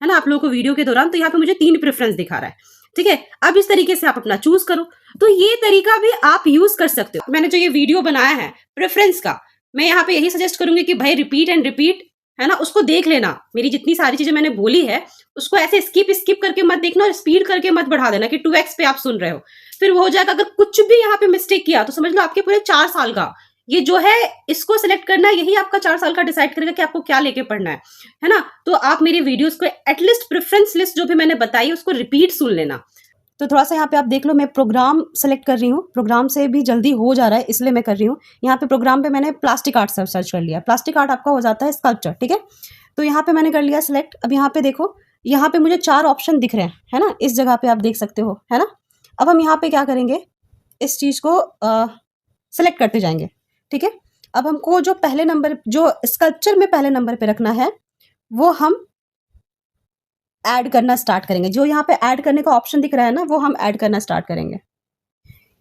है ना आप लोगों को वीडियो के दौरान, तो यहाँ पे मुझे 3 प्रेफरेंस दिखा रहा है। ठीक है, अब इस तरीके से आप अपना चूज करो, तो ये तरीका भी आप यूज कर सकते हो। मैंने जो ये वीडियो बनाया है प्रेफरेंस का, मैं यहाँ पे यही सजेस्ट करूंगी कि भाई रिपीट एंड रिपीट, है ना, उसको देख लेना, मेरी जितनी सारी चीजें मैंने बोली है उसको ऐसे स्किप करके मत देखना और स्पीड करके मत बढ़ा देना कि 2x पे आप सुन रहे हो, फिर वो हो जाएगा। अगर कुछ भी यहाँ पे मिस्टेक किया तो समझ लो आपके पूरे 4 साल का ये जो है इसको सिलेक्ट करना है, यही आपका 4 साल का डिसाइड करेगा कि आपको क्या लेके पढ़ना है ना। तो आप मेरी वीडियोस को एटलीस्ट प्रेफरेंस लिस्ट जो भी मैंने बताई उसको रिपीट सुन लेना। तो थोड़ा सा यहाँ पे आप देख लो, मैं प्रोग्राम सेलेक्ट कर रही हूँ, प्रोग्राम से भी जल्दी हो जा रहा है इसलिए मैं कर रही हूँ। यहाँ पे प्रोग्राम पे मैंने प्लास्टिक आर्ट सर्च कर लिया, प्लास्टिक आर्ट आपका हो जाता है स्कल्पचर। ठीक है, तो यहाँ पे मैंने कर लिया सिलेक्ट। अब यहाँ पे देखो, यहाँ पे मुझे 4 ऑप्शन दिख रहे हैं, है ना, इस जगह पे आप देख सकते हो, है ना। अब हम यहाँ पे क्या करेंगे, इस चीज को सिलेक्ट करते जाएंगे। ठीक है, अब हमको जो पहले नंबर, जो स्कल्पचर में पहले नंबर पे रखना है वो हम ऐड करना स्टार्ट करेंगे। जो यहाँ पे ऐड करने का ऑप्शन दिख रहा है ना, वो हम ऐड करना स्टार्ट करेंगे।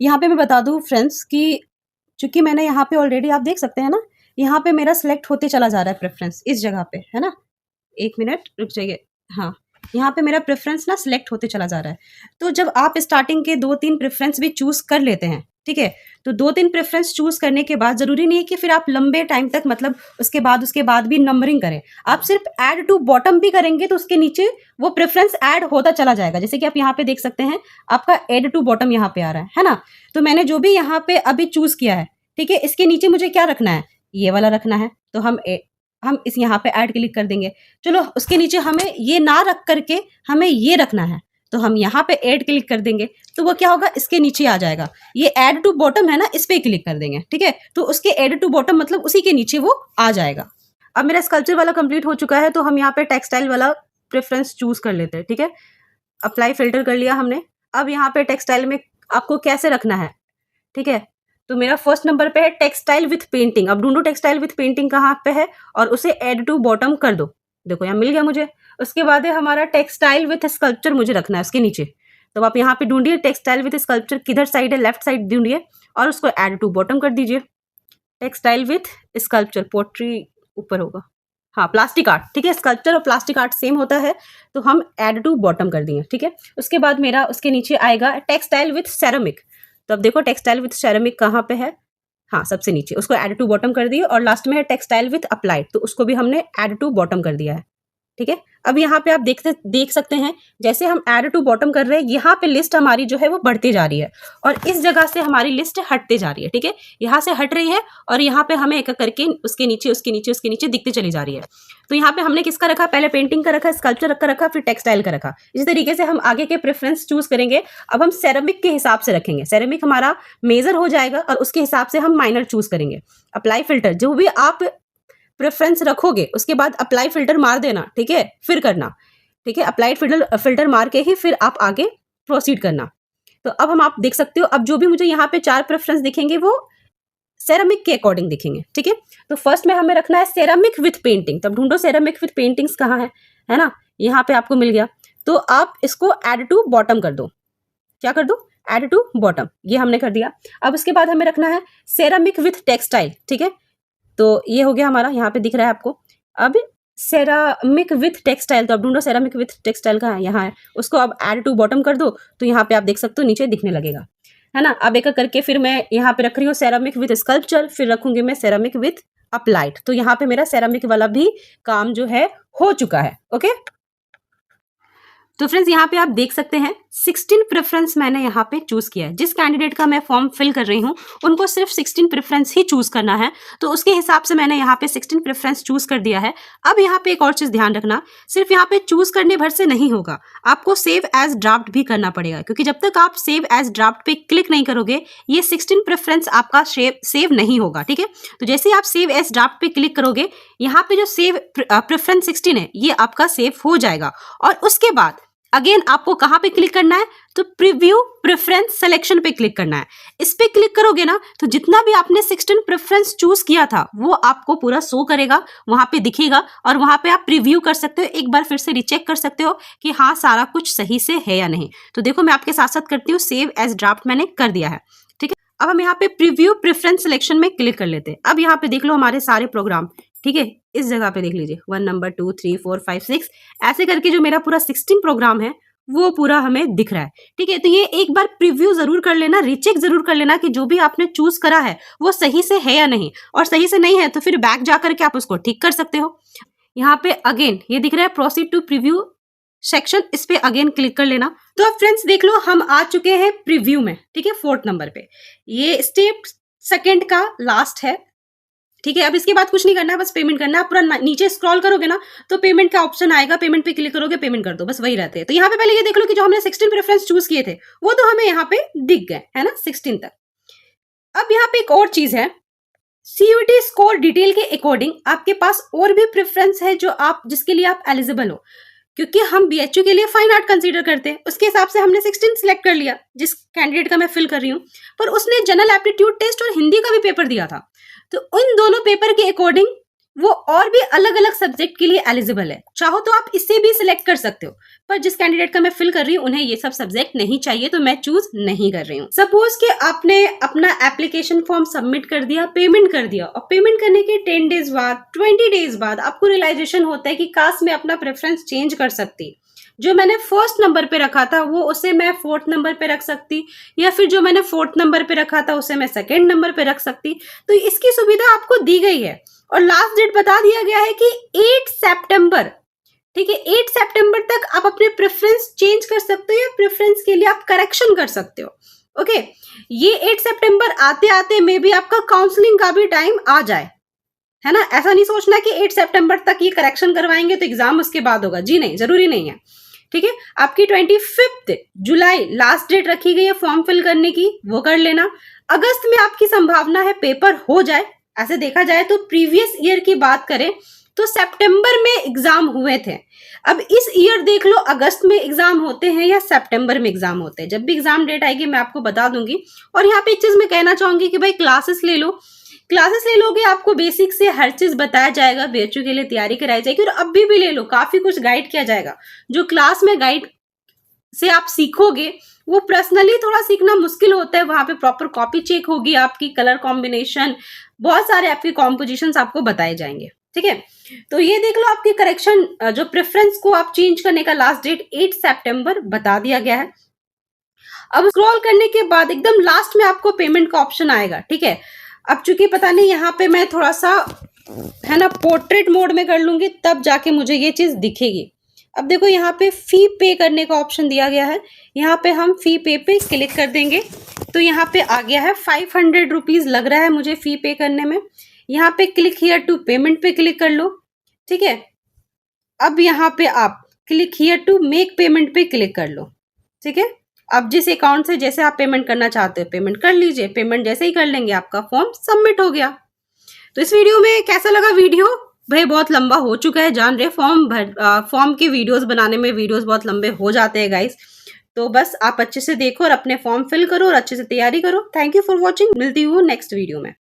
यहाँ पे मैं बता दूं फ्रेंड्स कि चूंकि मैंने यहाँ पे ऑलरेडी आप देख सकते हैं ना, यहाँ पे मेरा सिलेक्ट होते चला जा रहा है प्रेफरेंस इस जगह पे, है ना। 1 मिनट रुक जाइए, हाँ, यहाँ पे मेरा प्रेफरेंस ना सिलेक्ट होते चला जा रहा है। तो जब आप स्टार्टिंग के 2-3 प्रेफरेंस भी चूज कर लेते हैं, ठीक है, तो 2-3 प्रेफरेंस चूज करने के बाद जरूरी नहीं है कि फिर आप लंबे टाइम तक, मतलब उसके बाद भी नंबरिंग करें। आप सिर्फ ऐड टू बॉटम भी करेंगे तो उसके नीचे वो प्रेफरेंस ऐड होता चला जाएगा। जैसे कि आप यहाँ पे देख सकते हैं, आपका ऐड टू बॉटम यहाँ पे आ रहा है ना। तो मैंने जो भी यहाँ पे अभी चूज किया है, ठीक है, इसके नीचे मुझे क्या रखना है, ये वाला रखना है, तो हम इस यहाँ पे ऐड क्लिक कर देंगे। चलो उसके नीचे हमें ये ना रख करके हमें ये रखना है, तो हम यहाँ पे ऐड क्लिक कर देंगे, तो वो क्या होगा, इसके नीचे आ जाएगा। ये ऐड टू बॉटम है ना, इस पे क्लिक कर देंगे, ठीक है। तो उसके ऐड टू बॉटम मतलब उसी के नीचे वो आ जाएगा। अब मेरा स्कल्पचर वाला कंप्लीट हो चुका है, तो हम यहाँ पे टेक्सटाइल वाला प्रेफरेंस चूज कर लेते हैं, ठीक है। अप्लाई फिल्टर कर लिया हमने। अब यहाँ पे टेक्सटाइल में आपको कैसे रखना है, ठीक है। तो मेरा फर्स्ट नंबर पे है टेक्सटाइल विथ पेंटिंग। अब ढूंढो टेक्सटाइल विथ पेंटिंग कहाँ पे है और उसे ऐड टू बॉटम कर दो। देखो यहाँ मिल गया मुझे। उसके बाद है हमारा टेक्सटाइल विथ स्कल्पचर, मुझे रखना है उसके नीचे। तो आप यहाँ पे ढूंढिए टेक्सटाइल विथ स्कल्पचर किधर साइड है, लेफ्ट साइड ढूंढिए और उसको ऐड टू बॉटम कर दीजिए। टेक्सटाइल विथ स्कल्पचर, पोट्री ऊपर होगा, हाँ प्लास्टिक आर्ट, ठीक है। स्कल्पचर और प्लास्टिक आर्ट सेम होता है, तो हम ऐड टू बॉटम कर दिए, ठीक है। उसके बाद मेरा उसके नीचे आएगा टेक्सटाइल विथ सेरामिक। तो अब देखो टेक्सटाइल विथ सेरामिक कहाँ पे है, हाँ सबसे नीचे, उसको ऐड टू बॉटम कर दिए। और लास्ट में है टेक्सटाइल विथ अप्लाइड, तो उसको भी हमने ऐड टू बॉटम कर दिया है, ठीक है। अब यहाँ पे आप देख सकते हैं जैसे हम ऐड टू बॉटम कर रहे हैं, यहाँ पे लिस्ट हमारी जो है वो बढ़ती जा रही है और इस जगह से हमारी लिस्ट हटते जा रही है, ठीक है। यहाँ से हट रही है और यहाँ पे हमें एक करके उसके नीचे उसके नीचे उसके नीचे दिखती चली जा रही है। तो यहाँ पे हमने किसका रखा, पहले पेंटिंग का रखा, स्कल्पचर का रखा, फिर टेक्सटाइल का रखा। इसी तरीके से हम आगे के प्रेफरेंस चूज करेंगे। अब हम सेरामिक के हिसाब से रखेंगे, सेरामिक हमारा मेजर हो जाएगा और उसके हिसाब से हम माइनर चूज करेंगे। अप्लाई फिल्टर, जो भी आप प्रेफरेंस रखोगे उसके बाद अप्लाई फिल्टर मार देना, ठीक है, फिर करना, ठीक है। अप्लाइड फिल्टर मार के ही फिर आप आगे प्रोसीड करना। तो अब हम आप देख सकते हो, अब जो भी मुझे यहाँ पे 4 प्रेफरेंस दिखेंगे वो सेरामिक के अकॉर्डिंग दिखेंगे, ठीक है। तो फर्स्ट में हमें रखना है सेरामिक विथ पेंटिंग। तब ढूंढो सेरामिक विथ पेंटिंग्स कहाँ है ना, यहाँ पे आपको मिल गया। तो आप इसको ऐड टू बॉटम कर दो। क्या कर दो, ऐड टू बॉटम, ये हमने कर दिया। अब उसके बाद हमें रखना है सेरामिक विथ टेक्सटाइल, ठीक है। तो ये हो गया हमारा, यहाँ पे दिख रहा है आपको। अब सेरामिक विथ टेक्सटाइल, तो अब ढूंढो सेरामिक विथ टेक्सटाइल कहाँ है, यहाँ है। उसको अब ऐड टू बॉटम कर दो, तो यहाँ पे आप देख सकते हो नीचे दिखने लगेगा, है ना। अब एक करके फिर मैं यहाँ पे रख रही हूँ सेरामिक विथ स्कल्पचर, फिर रखूंगी मैं सेरामिक विथ अप्लाइड। तो यहाँ पे मेरा सेरामिक वाला भी काम जो है हो चुका है, ओके। तो फ्रेंड्स यहाँ पे आप देख सकते हैं 16 प्रेफरेंस मैंने यहाँ पे चूज किया है। जिस कैंडिडेट का मैं फॉर्म फिल कर रही हूँ उनको सिर्फ 16 प्रेफरेंस ही चूज करना है, तो उसके हिसाब से मैंने यहाँ पे 16 प्रेफरेंस चूज कर दिया है। अब यहाँ पे एक और चीज ध्यान रखना, सिर्फ यहाँ पे चूज करने भर से नहीं होगा, आपको सेव एज ड्राफ्ट भी करना पड़ेगा, क्योंकि जब तक आप सेव एज ड्राफ्ट पे क्लिक नहीं करोगे ये 16 प्रेफरेंस आपका सेव नहीं होगा, ठीक है। तो जैसे ही आप सेव एज ड्राफ्ट पे क्लिक करोगे, यहाँ पे जो सेव प्रेफरेंस 16 है ये आपका सेव हो जाएगा। और उसके बाद अगेन आपको कहां पे क्लिक करना है, तो प्रीव्यू प्रेफरेंस सिलेक्शन पे क्लिक करना है। इस पे क्लिक करोगे ना, तो जितना भी आपने 16 प्रेफरेंस चूज किया था वो आपको पूरा शो करेगा, वहां पे दिखेगा और वहां पे आप प्रीव्यू कर सकते हो, एक बार फिर से रिचेक कर सकते हो कि हाँ सारा कुछ सही से है या नहीं। तो देखो मैं आपके साथ साथ करती हूँ, सेव एज ड्राफ्ट मैंने कर दिया है, ठीक है। अब हम यहाँ पे प्रीव्यू प्रेफरेंस सिलेक्शन में क्लिक कर लेते हैं। अब यहाँ पे देख लो हमारे सारे प्रोग्राम, ठीक है। इस जगह पे देख लीजिए 1 नंबर 2 3 4 5 6 ऐसे करके जो मेरा पूरा 16 प्रोग्राम है वो पूरा हमें दिख रहा है, ठीक है। तो ये एक बार प्रीव्यू जरूर कर लेना, रीचेक जरूर कर लेना कि जो भी आपने चूज करा है वो सही से है या नहीं, और सही से नहीं है तो फिर बैक जा करके आप उसको ठीक कर सकते हो। यहाँ पे अगेन ये दिख रहा है प्रोसीड टू प्रीव्यू सेक्शन, इस पे अगेन क्लिक कर लेना। तो अब फ्रेंड्स देख लो हम आ चुके हैं प्रीव्यू में, ठीक है, 4th नंबर पे। ये स्टेप सेकेंड का लास्ट है, ठीक है। अब इसके बाद कुछ नहीं करना है, बस पेमेंट करना है। पूरा नीचे स्क्रॉल करोगे ना तो पेमेंट का ऑप्शन आएगा, पेमेंट पे क्लिक करोगे, पेमेंट कर दो, बस वही रहते हैं। तो यहाँ पे पहले ये देख लो कि जो हमने 16 प्रेफरेंस चूज किए थे वो तो हमें यहाँ पे दिख गए, है ना, 16 तक। अब यहाँ पे एक और चीज है, सीयूटी स्कोर डिटेल के अकॉर्डिंग आपके पास और भी प्रेफरेंस है जो आप जिसके लिए आप एलिजिबल हो, क्योंकि हम बीएचयू के लिए फाइन आर्ट कंसीडर करते हैं। उसके हिसाब से हमने 16 सिलेक्ट कर लिया जिस कैंडिडेट का मैं फिल कर रही हूँ, पर उसने जनरल एप्टीट्यूड टेस्ट और हिंदी का भी पेपर दिया था, तो उन दोनों पेपर के अकॉर्डिंग वो और भी अलग अलग सब्जेक्ट के लिए एलिजिबल है। चाहो तो आप इससे भी सिलेक्ट कर सकते हो, पर जिस कैंडिडेट का मैं फिल कर रही हूँ उन्हें ये सब सब्जेक्ट नहीं चाहिए, तो मैं चूज नहीं कर रही हूँ। सपोज कि आपने अपना एप्लीकेशन फॉर्म सबमिट कर दिया, पेमेंट कर दिया, और पेमेंट करने के 10 डेज बाद 20 डेज बाद आपको रियलाइजेशन होता है कि काश मैं अपना प्रेफरेंस चेंज कर सकती, जो मैंने 1st नंबर पे रखा था वो उसे मैं 4th नंबर पे रख सकती, या फिर जो मैंने 4th नंबर पे रखा था उसे मैं 2nd नंबर पे रख सकती। तो इसकी सुविधा आपको दी गई है और लास्ट डेट बता दिया गया है कि 8 सितंबर, ठीक है, 8 सितंबर तक आप अपने प्रेफरेंस चेंज कर सकते हो या प्रेफरेंस के लिए आप करेक्शन कर सकते हो, ओके। ये 8 सितंबर आते आते मे भी आपका काउंसलिंग का भी टाइम आ जाए, है ना। ऐसा नहीं सोचना कि 8 सितंबर तक ये करेक्शन करवाएंगे तो एग्जाम उसके बाद होगा, जी नहीं, जरूरी नहीं है। ठीक है, आपकी 25 जुलाई लास्ट डेट रखी गई है फॉर्म फिल करने की, वो कर लेना। अगस्त में आपकी संभावना है पेपर हो जाए। ऐसे देखा जाए तो प्रीवियस ईयर की बात करें तो सितंबर में एग्जाम हुए थे। अब इस ईयर देख लो अगस्त में एग्जाम होते हैं या सितंबर में एग्जाम होते हैं। जब भी एग्जाम डेट आएगी मैं आपको बता दूंगी। और यहाँ पे एक चीज मैं कहना चाहूंगी कि भाई क्लासेस ले लो, क्लासेस ले लोगे आपको बेसिक से हर चीज बताया जाएगा, बीएचयू के लिए तैयारी कराई जाएगी। और अभी भी ले लो, काफी कुछ गाइड किया जाएगा। जो क्लास में गाइड से आप सीखोगे वो पर्सनली थोड़ा सीखना मुश्किल होता है। वहां पे प्रॉपर कॉपी चेक होगी आपकी, कलर कॉम्बिनेशन, बहुत सारे आपके कॉम्पोजिशंस आपको बताए जाएंगे। ठीक है, तो ये देख लो आपकी करेक्शन जो प्रेफरेंस को आप चेंज करने का लास्ट डेट 8 सितंबर बता दिया गया है। अब स्क्रॉल करने के बाद एकदम लास्ट में आपको पेमेंट का ऑप्शन आएगा। ठीक है, अब चूंकि पता नहीं यहाँ पे मैं थोड़ा सा है ना पोर्ट्रेट मोड में कर लूंगी तब जाके मुझे ये चीज दिखेगी। अब देखो यहाँ पे फी पे करने का ऑप्शन दिया गया है। यहाँ पे हम फी पे क्लिक कर देंगे तो यहाँ पे आ गया है 500 रुपीज लग रहा है मुझे फी पे करने में। यहाँ पे क्लिक हियर टू पेमेंट पे क्लिक कर लो। ठीक है, अब यहाँ पे आप click here to make payment पे क्लिक कर लो। ठीक है, अब जिस अकाउंट से जैसे आप पेमेंट करना चाहते हो पेमेंट कर लीजिए। पेमेंट जैसे ही कर लेंगे आपका फॉर्म सबमिट हो गया। तो इस वीडियो में कैसा लगा वीडियो? भाई बहुत लंबा हो चुका है, जान रहे फॉर्म के वीडियोस बनाने में वीडियोस बहुत लंबे हो जाते हैं गाइस। तो बस आप अच्छे से देखो और अपने फॉर्म फिल करो और अच्छे से तैयारी करो। थैंक यू फॉर वॉचिंग, मिलती हूँ नेक्स्ट वीडियो में।